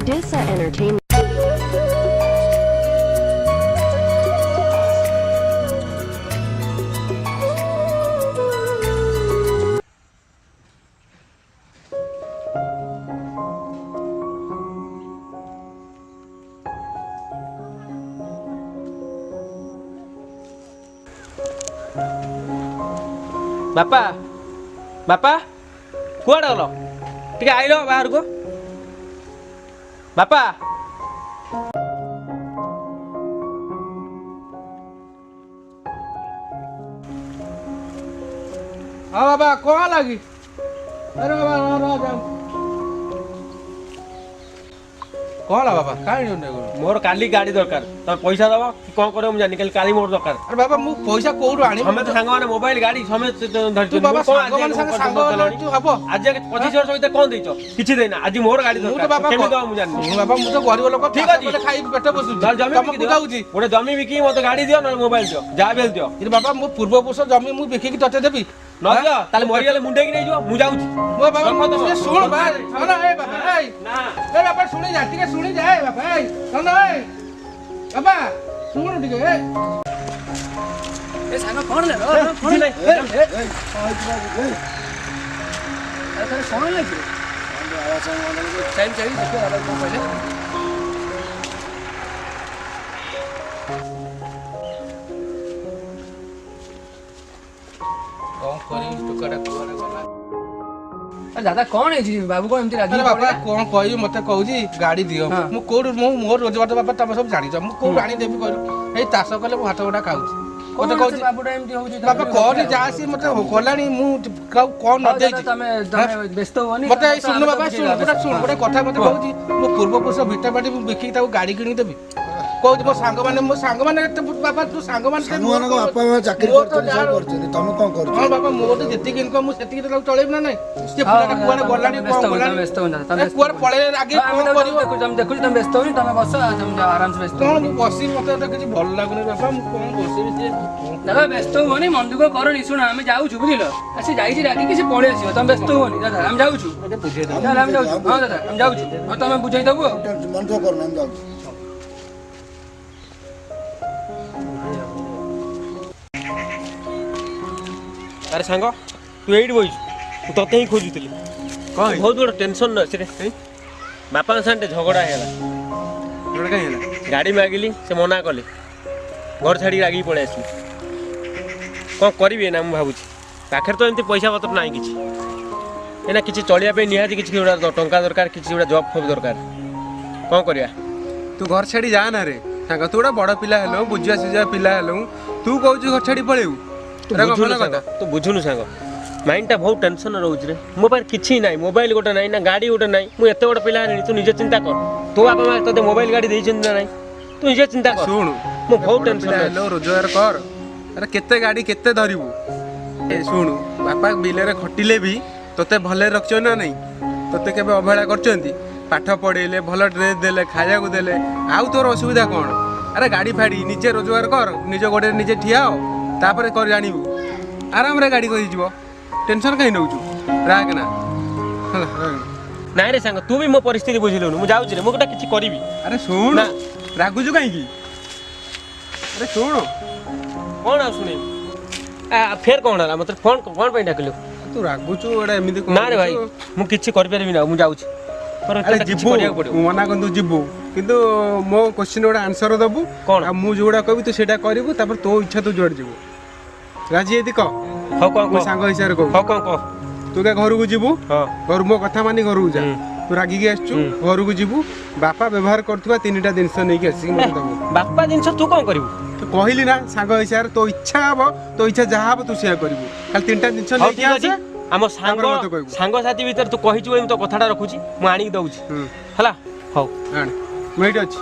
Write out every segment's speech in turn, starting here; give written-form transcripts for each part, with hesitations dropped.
Odessa Entertainment. बापा बापा कुआड़े गल टे आइल बाहर को बापा हाँ बाबा कौन लगी अरे बाबा रह जाओ कौन ला बाबा कहीं मोर काली गाड़ी दरकार तुम पैसा दब कि कौन कर जानी काली मोर दरकार अरे बाबा मु पैसा कोउरु आनी हमें तो सांग माने मोबाइल गाड़ी समेत तू बाबा सांग मान संग सांग तू हबो आज 25 वर्ष भीतर कौन देइछ किछि देना आज मोर गाड़ी मु तो दरकार बाबा केमि दब मु जानी मु बाबा मु तो गरीब लोक ठीक अछि खाई पेट बसु चल जमी तम बिकी बुझाउची गोटे जमी बिकी मते गाड़ी दियो न मोबाइल दियो जा बेल दियो इरे बाबा मु पूर्व पुरुष जमी मु बेखि की तते देबी न दियो ताले मरि गेले मुंडे की नै जो मु जाउची मो बाबा मु सुन बा ना ए बाबा ए ना ए बाबा सुनी जा ठीक सुनी जा ए बाबा ए सुन ए बाबा सुन ठीक ए ए सांग फोन ले किछि नै अरे फोन ले टाइम चाहिए देखो अलग को पहले कौन करी टुकड़ा कुआरे गला अरे दादा कौन है जी बाबू को एमती रागी अरे बाबा कौन कहू मत कहूँ गाड़ी दियो मु कोड मोर रोजगार बाबा तुम सब जानी मु कोड आनी देवी कहू ए तास कले मु हाथ गोटा खाऊची मत कहू बाबूटा एमती होउची बाबा कौन जासी मत गलानी मु कौन न देई तमे व्यस्त होनी मत सुन बाबा सुन गोटे कथा मत कहूची मो पूर्व पुरुष भिटा बाटी मु बेखि ताऊ गाड़ी किनी देबी कहू मो सांग माने बाबा तू सांग माने बापा चाकरी करछन सब करछन तमे कोन करछ हां बाबा मोर तो जेतिक इनकम मु सेतिक तो चलेब ना नहीं से पुराटा कुआने गलानी कोन गलानी व्यस्त होना तमे कुआरे पळे आगे कोन करिवो तुम देखु तुम व्यस्त होनी तमे बस तुम आराम से व्यस्त कौन मु बसी मते तो किछ भल लागुनी बाबा मु कोन बसी से दादा व्यस्त होनी मन दुख करनी सुन आमे जाउछु बुझिलो आसी जाई छी रागी किसी पळे आसीयो तमे व्यस्त होनी दादा हम जाउछु दादा हम जाउछु हां दादा हम जाउछु और तमे बुझाई दबो मन तो करना हम जाऊ अरे सांग तू एइड बइछ तू तते ही खोजुतली कौन बहुत बड़ टेंशन न से बापा साथे झगड़ा हेला जोड़ कहीं है गाड़ी मागिली से मना कले घर छाड़ी रागी पळे आसली कौन करिवे ना मु भाबुची पाखर तो एमती पैसा पत्र नाही किछि एना किछि चलिया पे निहाती किछि गोटा टंका दरकार किछि गोटा जॉब फॉब दरकार कौन करिया तू घर छाड़ी जा ना रे सांग तू गोटा बड़ पिला हेलो बुझिया सुझिया पिला हेलो तू कहू घर छाड़ी पळेउ तू बुझुनु सांग माइंड टा बहुत टेंशन रहउछ रे मो पार किछि नाही मोबाइल गोटे नाही ना गाड़ी गोटे नाही मु एते बड़ पिला नहीं तू निजे चिंता कर तो बापा मां तते मोबाइल गाड़ी देइछन ना नाही तू निजे चिंता कर सुन मो बहुत टेंशन हेलो रोजगार कर अरे केते गाड़ी केते धरिबू ए सुन बापा बिले रे खटिले भी तते भले रखछ ना नहीं तते केबे अवहेला करचंती पाठ पढेले भल ड्रेस देले खाया को देले आउ तोर असुविधा कोन अरे गाड़ी फाड़ी निजे रोजगार कर निजे गोडे निजे ठिया हो तापर कर जानिबू आराम रे गाड़ी कहि जीवो टेंशन कहीं नउचू राग ना नाही रे सांग तू भी मो परिस्थिति बुझिलनु मु जाउछ रे मु गोटा किछि करिवि अरे सुन ना। रागुजू कहीं की अरे सुन कोन आ सुनी आ फेर कोन हला मतलब फोन कोन पे डाकलो तू रागुचू एडा एमिति ना रे भाई मु किछि कर परबि ना मु जाउछ पर अरे किछि जिबू करिया पड़ियो मना कंदू जिबू किंतु मो क्वेश्चन गोटा आंसर दबू कौन? आ मु जोड़ा कहबी तू सेटा करिवु तापर तो इच्छा तू जोड़ जीवु राजी एति क हो कोन मो को सांग हिसाब कहू हो कोन को तू के घर को जीवु हां घर मो कथा मानी घर को जा तू रागी के आछू घर को जीवु बापा व्यवहार करथुवा तीनटा जिंस नै के आसी मते दबू बापा जिंस तू कोन करिवु तो कहली ना सांग हिसाब तो इच्छा हबो तो इच्छा जहा हबो तू सेया करिवु खाली तीनटा जिंस नै के आसे हम तापर मते कहबू। सांग साथी भीतर तू कहिछु एम तो कथाटा रखुची मु आनी दउची हला हो आण वेट अछि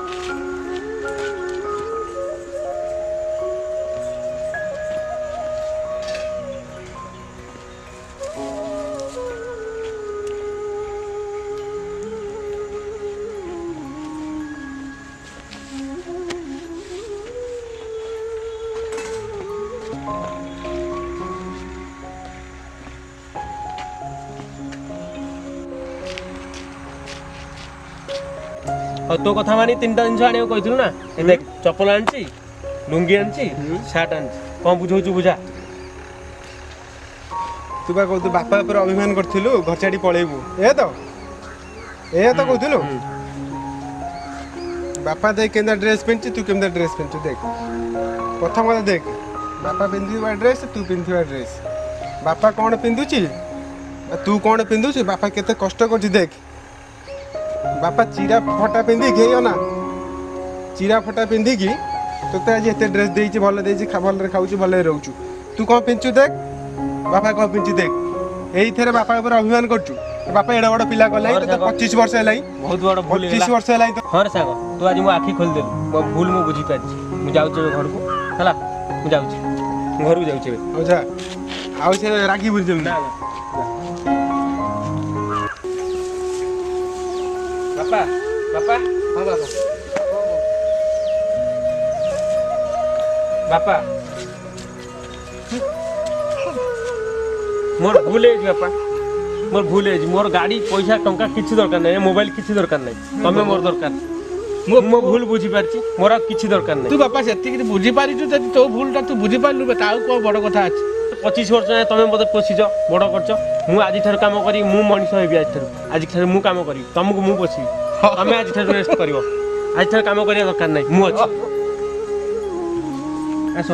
ଆଉ ତୋ କଥା ମାନି 3ଟା ଜିନିଷ ଆଣିବାକୁ କହିଥିଲୁ ନା ଏ ଦେଖ ଚପଲ ଆଣିଛି ଲୁଙ୍ଗି ଆଣିଛି ସାର୍ଟ ଆଣିଛି କ'ଣ ବୁଝଉଛୁ ବୁଝା। ତୁ ବା କହୁଛୁ ବାପା ଉପରେ ଅଭିମାନ କରିଥିଲୁ ଘର ଛାଡ଼ି ପଳେଇବୁ ଏ ତ କହୁଥିଲୁ। ବାପା ଦେଖ କେମିତି ଡ୍ରେସ୍ ପିନ୍ଧୁଛି ତୁ କେମିତି ଡ୍ରେସ୍ ପିନ୍ଧୁଛୁ ଦେଖ ପ୍ରଥମ କଥା ଦେଖ ବାପା ପିନ୍ଧିଥିବା ଡ୍ରେସ୍ ତୁ ପିନ୍ଧିଥିବା ଡ୍ରେସ୍ ବାପା କ'ଣ ପିନ୍ଧୁଛି ତୁ କ'ଣ ପିନ୍ଧୁଛୁ ବାପା କେତେ କଷ୍ଟ କରୁଛି ଦେଖ ବାପା ଚିରା ଫଟା ପିନ୍ଧିକି ହେଇବ ନା ଚିରା ଫଟା ପିନ୍ଧିକି ତୋତେ ଆଜି ଏତେ ଡ୍ରେସ୍ ଦେଇଛି ଭଲ ଦେଇଛି ଭଲରେ ଖାଉଛୁ ଭଲରେ ରହୁଛୁ ତୁ କ'ଣ ପିନ୍ଧୁଛୁ ଦେଖ ବାପା କ'ଣ ପିନ୍ଧୁଛି ଦେଖ ଏଇଥିରେ ବାପା ଉପରେ ଅଭିମାନ କରୁଛୁ ବାପା ଏଡେ ବଡ଼ ପିଲା କଲାଇଁ ତୋତେ 25 ବର୍ଷ ହେଲାଇଁ ବହୁତ ବଡ଼ ଭୁଲ 25 ବର୍ଷ ହେଲାଇଁ ହଁ ରେ ସାଙ୍ଗ ତୁ ଆଜି ମୋ ଆଖି ଖୋଲିଦେଲୁ ମୋ ଭୁଲ ମୁଁ ବୁଝିପାରିଛି ମୁଁ ଯାଉଛି ଏବେ ଘରକୁ ହେଲା ମୁଁ ଯାଉଛି ମୁଁ ଘରକୁ ଯାଉଛି ଏବେ। ହଉ ଯା ଆଉ ସେ ରାଗି ବୁଝିବୁ ନା ବାପା ବାପା ହଁ ବାପା ବାପା ମୋର ଭୁଲ ହେଇଛି ବାପା ମୋର ଭୁଲ ହେଇଛି ମୋର ଗାଡ଼ି ପଇସା ଟଙ୍କା କିଛି ଦରକାର ନାହିଁ ମୋବାଇଲ କିଛି ଦରକାର ନାହିଁ ତମେ ମୋର ଦରକାର ମୋ ଭୁଲ ବୁଝିପାରିଛି ମୋର ଆଉ କିଛି ଦରକାର ନାହିଁ। ତୁ ବାପା ସେତିକି ବୁଝିପାରିଛୁ ଯଦି ତୋ ଭୁଲଟା ତୁ ବୁଝିପାରିଲୁ ବେ ଆଉ କ'ଣ ବଡ଼ କଥା ଅଛି। 25 ବର୍ଷ ଯାଏଁ ତମେ ମୋତେ ପୋଷିଛ ବଡ଼ କରିଛ ମୁଁ ଆଜିଠାରୁ କାମ କରି ମୁଁ ମଣିଷ ହେବି ଆଜିଠାରୁ ମୁଁ କାମ କରିବି ତମକୁ ମୁଁ ପୋଷିବି ତମେ ଆଜିଠାରୁ ରେଷ୍ଟ କରିବ ଆଜିଠାରୁ କାମ କରିବା ଦରକାର ନାହିଁ ମୁଁ ଅଛି ଆସ।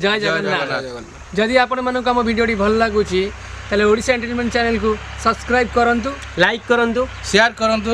ଜୟ ଜଗନ୍ନାଥ। ଯଦି ଆପଣମାନଙ୍କୁ ଆମ ଭିଡ଼ିଓଟି ଭଲ ଲାଗୁଛି ତାହେଲେ ଓଡ଼ିଶା ଏଣ୍ଟରଟେନମେଣ୍ଟ ଚ୍ୟାନେଲକୁ ସବସ୍କ୍ରାଇବ୍ କରନ୍ତୁ ଲାଇକ୍ କରନ୍ତୁ ସେୟାର କରନ୍ତୁ